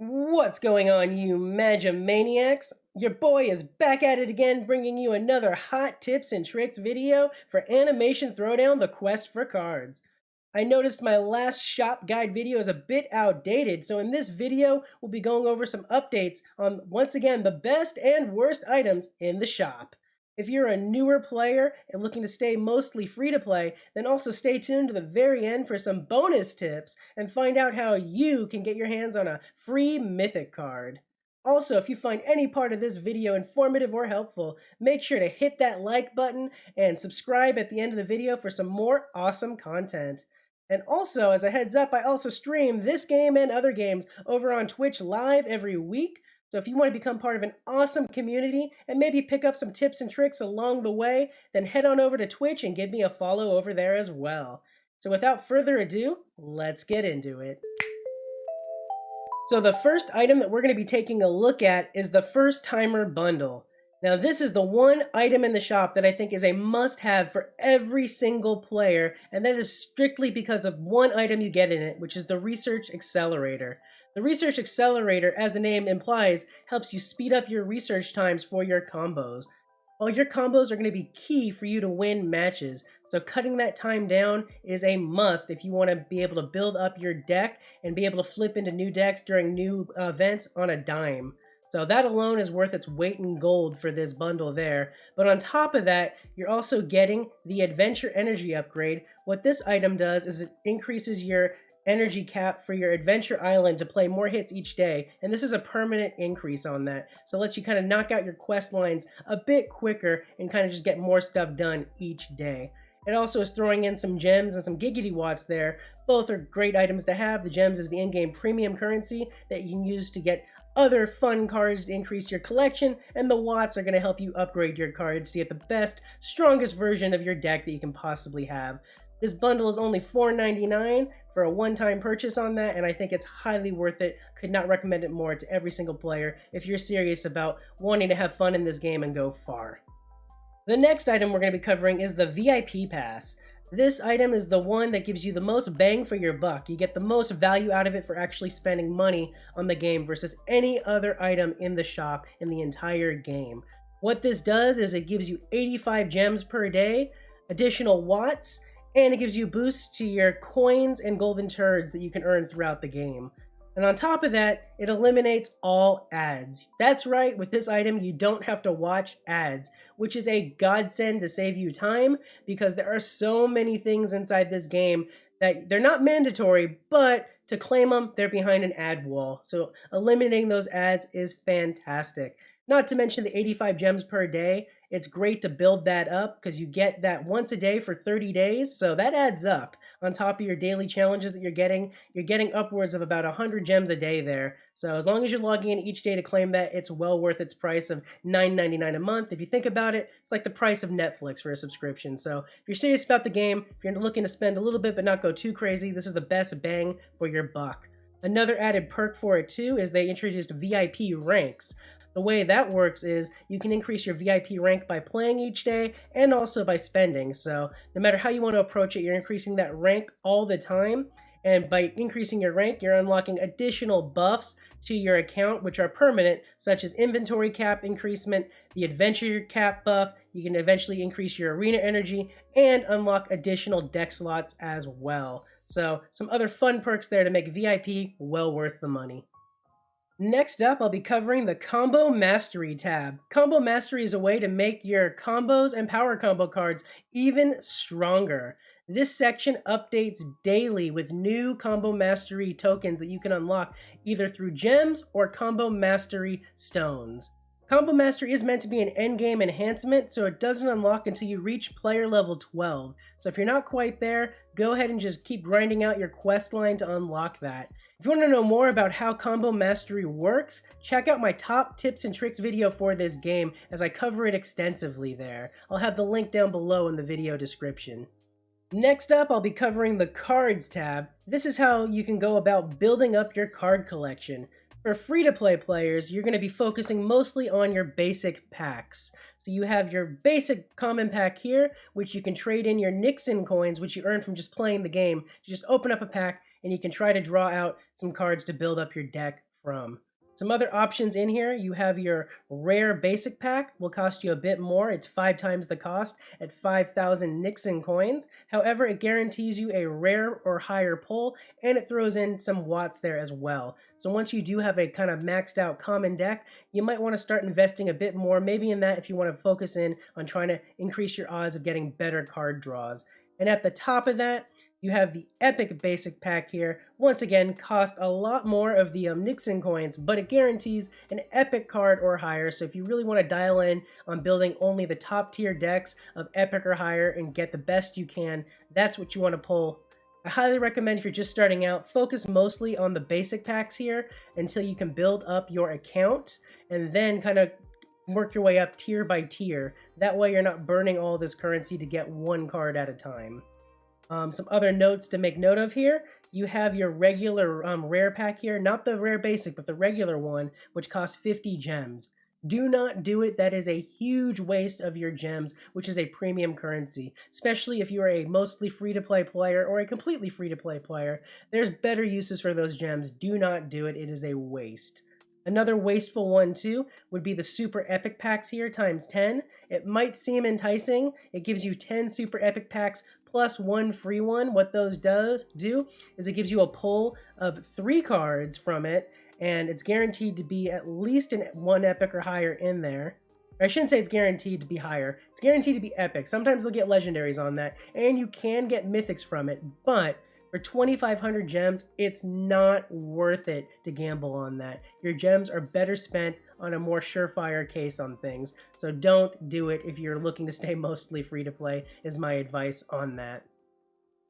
What's going on, you Magimaniacs? Your boy is back at it again, bringing you another hot tips and tricks video for Animation Throwdown, the quest for cards. I noticed my last shop guide video is a bit outdated, so in this video, we'll be going over some updates on, once again, the best and worst items in the shop. If you're a newer player and looking to stay mostly free to play, then also stay tuned to the very end for some bonus tips and find out how you can get your hands on a free Mythic card. Also, if you find any part of this video informative or helpful, make sure to hit that like button and subscribe at the end of the video for some more awesome content. And also, as a heads up, I also stream this game and other games over on Twitch live every week. So if you want to become part of an awesome community and maybe pick up some tips and tricks along the way, then head on over to Twitch and give me a follow over there as well. So without further ado, let's get into it. So the first item that we're going to be taking a look at is the First Timer Bundle. Now this is the one item in the shop that I think is a must-have for every single player, and that is strictly because of one item you get in it, which is the Research Accelerator. The Research Accelerator, as the name implies, helps you speed up your research times for your combos. All your combos are going to be key for you to win matches, so cutting that time down is a must if you want to be able to build up your deck and be able to flip into new decks during new events on a dime. So that alone is worth its weight in gold for this bundle there. But on top of that, you're also getting the Adventure Energy upgrade. What this item does is it increases your energy cap for your Adventure Island to play more hits each day, and this is a permanent increase on that. So it lets you kind of knock out your quest lines a bit quicker and kind of just get more stuff done each day. It also is throwing in some gems and some giggity watts there. Both are great items to have. The gems is the in-game premium currency that you can use to get other fun cards to increase your collection, and the watts are going to help you upgrade your cards to get the best, strongest version of your deck that you can possibly have. This bundle is only $4.99 for a one-time purchase on that, and I think it's highly worth it. Could not recommend it more to every single player if you're serious about wanting to have fun in this game and go far. The next item we're going to be covering is the VIP Pass. This item is the one that gives you the most bang for your buck. You get the most value out of it for actually spending money on the game versus any other item in the shop in the entire game. What this does is it gives you 85 gems per day, additional watts, and it gives you boosts to your coins and golden turds that you can earn throughout the game. And on top of that, it eliminates all ads. That's right, with this item, you don't have to watch ads, which is a godsend to save you time because there are so many things inside this game that they're not mandatory, but to claim them, they're behind an ad wall. So eliminating those ads is fantastic. Not to mention the 85 gems per day. It's great to build that up because you get that once a day for 30 days, so that adds up. On top of your daily challenges that you're getting upwards of about 100 gems a day there. So as long as you're logging in each day to claim that, it's well worth its price of $9.99 a month. If you think about it, it's like the price of Netflix for a subscription. So if you're serious about the game, if you're looking to spend a little bit but not go too crazy, this is the best bang for your buck. Another added perk for it too is they introduced VIP ranks. The way that works is you can increase your VIP rank by playing each day and also by spending. So no matter how you want to approach it, you're increasing that rank all the time. And by increasing your rank, you're unlocking additional buffs to your account, which are permanent, such as inventory cap increasement, the adventure cap buff. You can eventually increase your arena energy and unlock additional deck slots as well. So some other fun perks there to make VIP well worth the money. Next up, I'll be covering the Combo Mastery tab. Combo Mastery is a way to make your combos and power combo cards even stronger. This section updates daily with new Combo Mastery tokens that you can unlock either through gems or Combo Mastery stones. Combo Mastery is meant to be an endgame enhancement, so it doesn't unlock until you reach player level 12. So if you're not quite there, go ahead and just keep grinding out your quest line to unlock that. If you want to know more about how Combo Mastery works, check out my top tips and tricks video for this game as I cover it extensively there. I'll have the link down below in the video description. Next up, I'll be covering the Cards tab. This is how you can go about building up your card collection. For free-to-play players, you're going to be focusing mostly on your basic packs. So you have your basic common pack here, which you can trade in your Nixon coins, which you earn from just playing the game. You just open up a pack, and you can try to draw out some cards to build up your deck from. Some other options in here, you have your rare basic pack, will cost you a bit more. It's 5 times the cost at 5,000 Nixon coins. However, it guarantees you a rare or higher pull, and it throws in some watts there as well. So once you do have a kind of maxed out common deck, you might want to start investing a bit more, maybe in that if you want to focus in on trying to increase your odds of getting better card draws. And at the top of that, you have the Epic Basic Pack here. Once again, cost a lot more of the Nixon coins, but it guarantees an Epic card or higher. So if you really want to dial in on building only the top tier decks of Epic or higher and get the best you can, that's what you want to pull. I highly recommend if you're just starting out, focus mostly on the basic packs here until you can build up your account and then kind of work your way up tier by tier. That way you're not burning all this currency to get one card at a time. Some other notes to make note of here. You have your regular rare pack here, not the rare basic, but the regular one, which costs 50 gems. Do not do it. That is a huge waste of your gems, which is a premium currency, especially if you are a mostly free-to-play player or a completely free-to-play player. There's better uses for those gems. Do not do it. It is a waste. Another wasteful one too would be the super epic packs here times 10. It might seem enticing. It gives you 10 super epic packs plus one free one. What those do is it gives you a pull of 3 cards from it, and it's guaranteed to be at least one epic or higher in there. I shouldn't say it's guaranteed to be higher. It's guaranteed to be epic. Sometimes they'll get legendaries on that, and you can get mythics from it, but for 2,500 gems, it's not worth it to gamble on that. Your gems are better spent on a more surefire case on things. So don't do it if you're looking to stay mostly free to play, is my advice on that.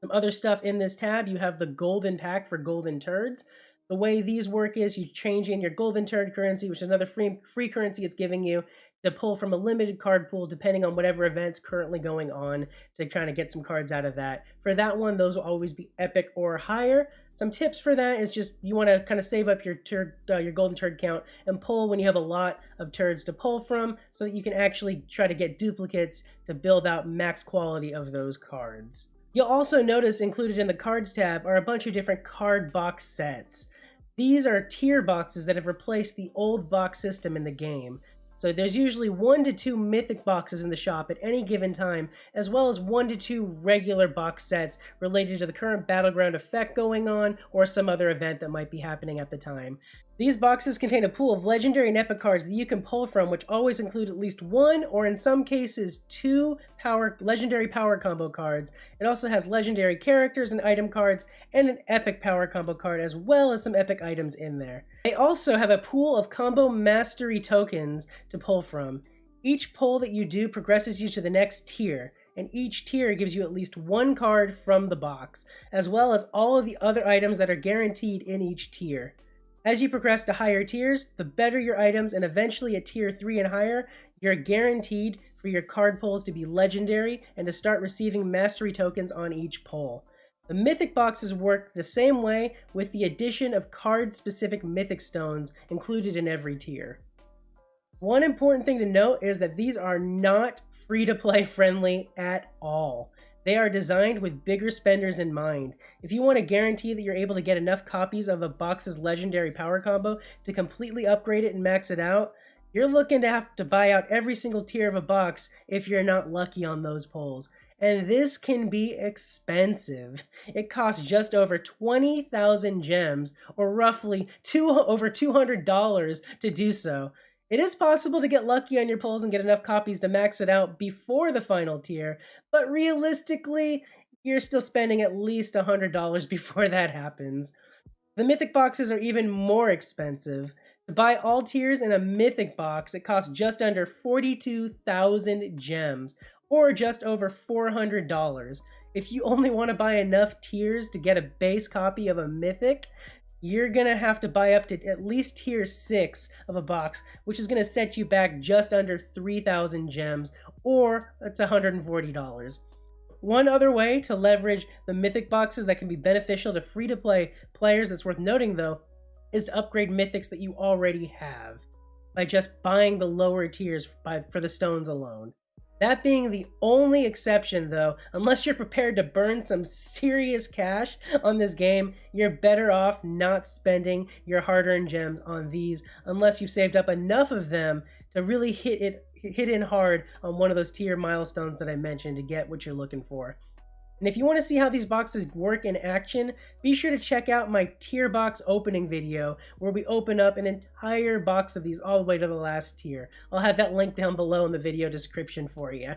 Some other stuff in this tab, you have the golden pack for golden turds. The way these work is you change in your golden turd currency, which is another free currency it's giving you, to pull from a limited card pool depending on whatever event's currently going on to kind of get some cards out of that. For that one, those will always be epic or higher. Some tips for that is just you want to kind of save up your golden turd count and pull when you have a lot of turds to pull from so that you can actually try to get duplicates to build out max quality of those cards. You'll also notice included in the cards tab are a bunch of different card box sets. These are tier boxes that have replaced the old box system in the game. So there's usually 1 to 2 mythic boxes in the shop at any given time, as well as 1 to 2 regular box sets related to the current battleground effect going on or some other event that might be happening at the time. These boxes contain a pool of legendary and epic cards that you can pull from, which always include at least 1 or in some cases 2 legendary power combo cards. It also has legendary characters and item cards and an epic power combo card, as well as some epic items in there. They also have a pool of combo mastery tokens to pull from. Each pull that you do progresses you to the next tier, and each tier gives you at least 1 card from the box, as well as all of the other items that are guaranteed in each tier. As you progress to higher tiers, the better your items, and eventually at tier 3 and higher, you're guaranteed for your card pulls to be legendary and to start receiving mastery tokens on each pull. The mythic boxes work the same way, with the addition of card-specific mythic stones included in every tier. One important thing to note is that these are not free-to-play friendly at all. They are designed with bigger spenders in mind. If you want to guarantee that you're able to get enough copies of a box's legendary power combo to completely upgrade it and max it out, you're looking to have to buy out every single tier of a box if you're not lucky on those pulls. And this can be expensive. It costs just over 20,000 gems, or roughly over $200 to do so. It is possible to get lucky on your pulls and get enough copies to max it out before the final tier, but realistically, you're still spending at least $100 before that happens. The mythic boxes are even more expensive. To buy all tiers in a mythic box, it costs just under 42,000 gems, or just over $400. If you only want to buy enough tiers to get a base copy of a mythic, you're going to have to buy up to at least tier 6 of a box, which is going to set you back just under 3,000 gems, or it's $140. One other way to leverage the mythic boxes that can be beneficial to free-to-play players that's worth noting, though, is to upgrade mythics that you already have by just buying the lower tiers for the stones alone. That being the only exception though, unless you're prepared to burn some serious cash on this game, you're better off not spending your hard-earned gems on these unless you've saved up enough of them to really hit in hard on one of those tier milestones that I mentioned to get what you're looking for. And if you want to see how these boxes work in action, be sure to check out my tier box opening video where we open up an entire box of these all the way to the last tier. I'll have that link down below in the video description for you.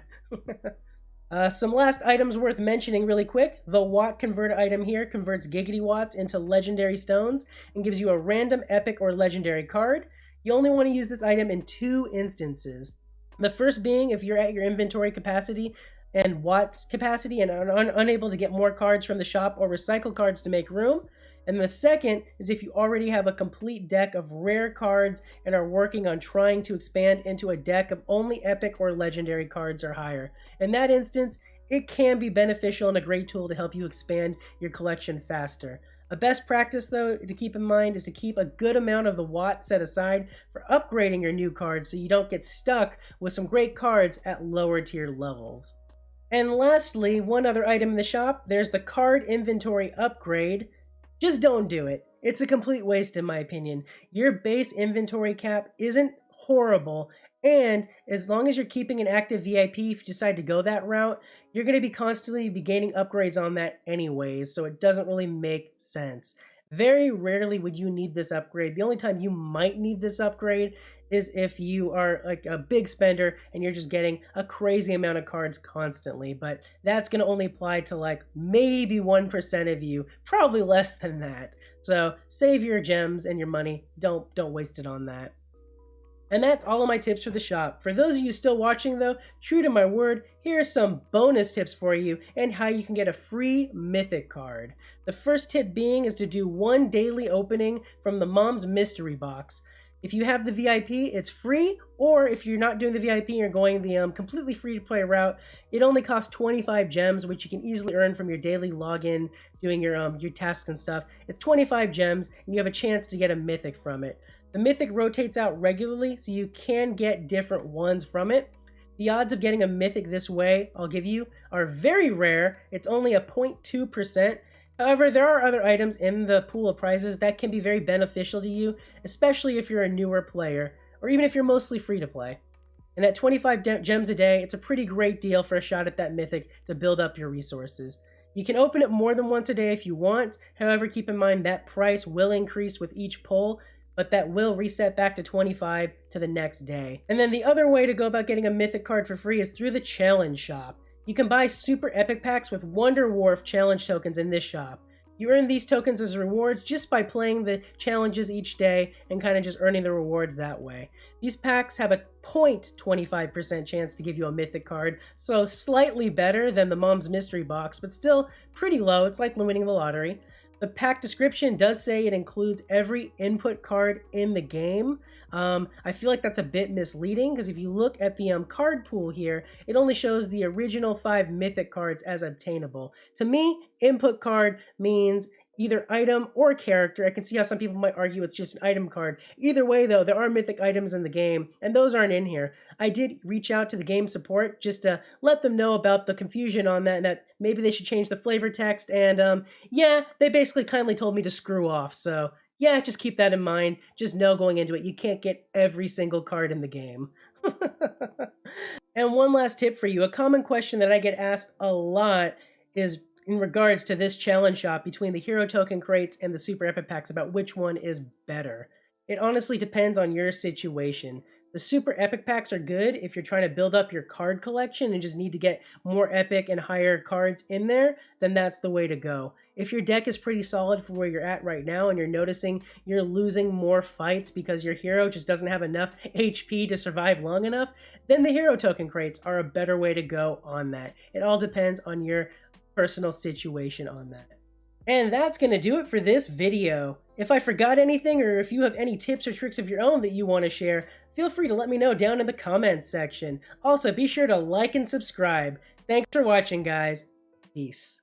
Some last items worth mentioning really quick. The Watt Convert item here converts Giggity Watts into legendary stones and gives you a random epic or legendary card. You only want to use this item in 2 instances. The first being if you're at your inventory capacity and Watts capacity and are unable to get more cards from the shop or recycle cards to make room. And the second is if you already have a complete deck of rare cards and are working on trying to expand into a deck of only epic or legendary cards or higher. In that instance, it can be beneficial and a great tool to help you expand your collection faster. A best practice, though, to keep in mind is to keep a good amount of the Watt set aside for upgrading your new cards so you don't get stuck with some great cards at lower tier levels. And lastly, one other item in the shop, there's the card inventory upgrade. Just don't do it. It's a complete waste in my opinion. Your base inventory cap isn't horrible, and as long as you're keeping an active VIP, if you decide to go that route, you're going to be constantly gaining upgrades on that anyways, so it doesn't really make sense. Very rarely would you need this upgrade. The only time you might need this upgrade is if you are like a big spender and you're just getting a crazy amount of cards constantly, but that's going to only apply to like maybe 1% of you, probably less than that. So save your gems and your money. Don't waste it on that. And that's all of my tips for the shop. For those of you still watching though, true to my word, here are some bonus tips for you and how you can get a free mythic card. The first tip being is to do 1 daily opening from the Mom's Mystery Box. If you have the VIP, it's free, or if you're not doing the VIP and you're going the completely free-to-play route, it only costs 25 gems, which you can easily earn from your daily login, doing your tasks and stuff. It's 25 gems, and you have a chance to get a mythic from it. The mythic rotates out regularly, so you can get different ones from it. The odds of getting a mythic this way, I'll give you, are very rare. It's only a 0.2%. However, there are other items in the pool of prizes that can be very beneficial to you, especially if you're a newer player, or even if you're mostly free to play. And at 25 gems a day, it's a pretty great deal for a shot at that mythic to build up your resources. You can open it more than once a day if you want, however keep in mind that price will increase with each pull, but that will reset back to 25 to the next day. And then the other way to go about getting a mythic card for free is through the challenge shop. You can buy super epic packs with Wonder Wharf challenge tokens in this shop. You earn these tokens as rewards just by playing the challenges each day and kind of just earning the rewards that way. These packs have a 0.25% chance to give you a mythic card, so slightly better than the Mom's Mystery Box, but still pretty low. It's like winning the lottery. The pack description does say it includes every input card in the game. I feel like that's a bit misleading because if you look at the card pool here, it only shows the original 5 mythic cards as obtainable. To me, input card means either item or character. I can see how some people might argue it's just an item card. Either way though, there are mythic items in the game and those aren't in here. I did reach out to the game support just to let them know about the confusion on that and that maybe they should change the flavor text, and yeah, they basically kindly told me to screw off. So yeah, just keep that in mind. Just know going into it, you can't get every single card in the game. And one last tip for you. A common question that I get asked a lot is in regards to this challenge shop between the hero token crates and the super epic packs about which one is better. It honestly depends on your situation. The super epic packs are good if you're trying to build up your card collection and just need to get more epic and higher cards in there, then that's the way to go. If your deck is pretty solid for where you're at right now and you're noticing you're losing more fights because your hero just doesn't have enough HP to survive long enough, then the hero token crates are a better way to go on that. It all depends on your personal situation on that. And that's going to do it for this video. If I forgot anything or if you have any tips or tricks of your own that you want to share, feel free to let me know down in the comments section. Also, be sure to like and subscribe. Thanks for watching, guys. Peace.